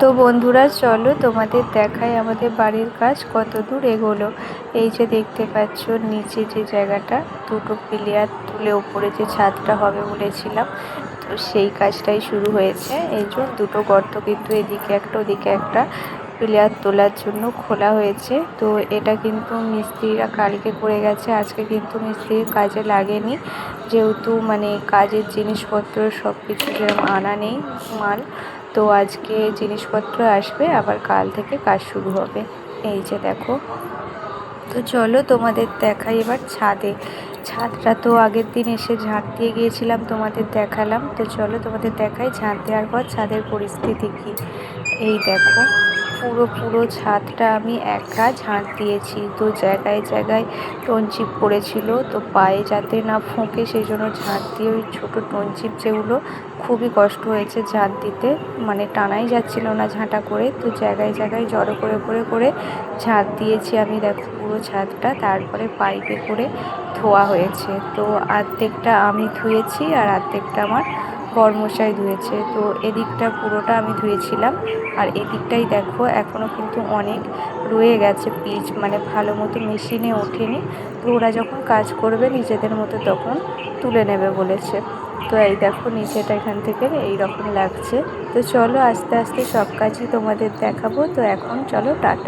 তো বন্ধুরা চলো তোমাদের দেখাই আমাদের বাড়ির কাজ কত দূর এগোলো। এই যে দেখতে পাচ্ছ নিচে যে জায়গাটা দুটো পিলিয়ার তুলে উপরে যে ছাদটা হবে বলেছিলাম, তো সেই কাজটাই শুরু হয়েছে। এই যে দুটো গর্ত কিন্তু এদিকে একটা ওদিকে একটা পিলিয়ার তোলার জন্য খোলা হয়েছে। তো এটা কিন্তু মিস্ত্রিরা কালকে করে গেছে, আজকে কিন্তু মিস্ত্রির কাজে লাগেনি, যেহেতু মানে কাজের জিনিসপত্র সব কিছু যেরকম আনা নেই মাল, তো আজকে জিনিসপত্র আসবে, আবার কাল থেকে কাজ শুরু হবে। এই যে দেখো, তো চলো তোমাদের দেখাই এবার ছাদটা তো আগের দিন এসে ঝাঁট দিয়ে গিয়েছিলাম, তোমাদের দেখালাম। তো চলো তোমাদের দেখাই ঝাঁট দেওয়ার পর ছাদের পরিস্থিতি কী। এই দেখো, পুরো ছাদটা আমি একা ঝাঁট দিয়েছি। তো জায়গায় জায়গায় টনচিপ পড়েছিল, তো পায়ে যাতে না ফোঁকে সেই জন্য ঝাঁট দিয়ে ওই ছোটো টনচিপ যেগুলো, খুবই কষ্ট হয়েছে ঝাঁট দিতে, মানে টানাই যাচ্ছিল না ঝাঁটা করে। তো জায়গায় জায়গায় জড়ো করে করে করে ঝাঁট দিয়েছি আমি, দেখো পুরো ছাদটা। তারপরে পাইপে করে ধোয়া হয়েছে। তো অর্ধেকটা আমি ধুয়েছি আর অর্ধেকটা আমার বরমশাই ধুয়েছে। তো এদিকটা পুরোটা আমি ধুয়েছিলাম, আর এদিকটাই দেখো এখনও কিন্তু অনেক রয়ে গেছে পিচ, মানে ভালো মতো মেশিনে ওঠেনি। তো ওরা যখন কাজ করবে নিজেদের মতো তখন তুলে নেবে বলেছে। তো এই দেখো নিচেটা এখান থেকে এই রকম লাগছে। তো চলো আস্তে আস্তে সব কাজই তোমাদের দেখাবো। তো এখন চলো টাটা।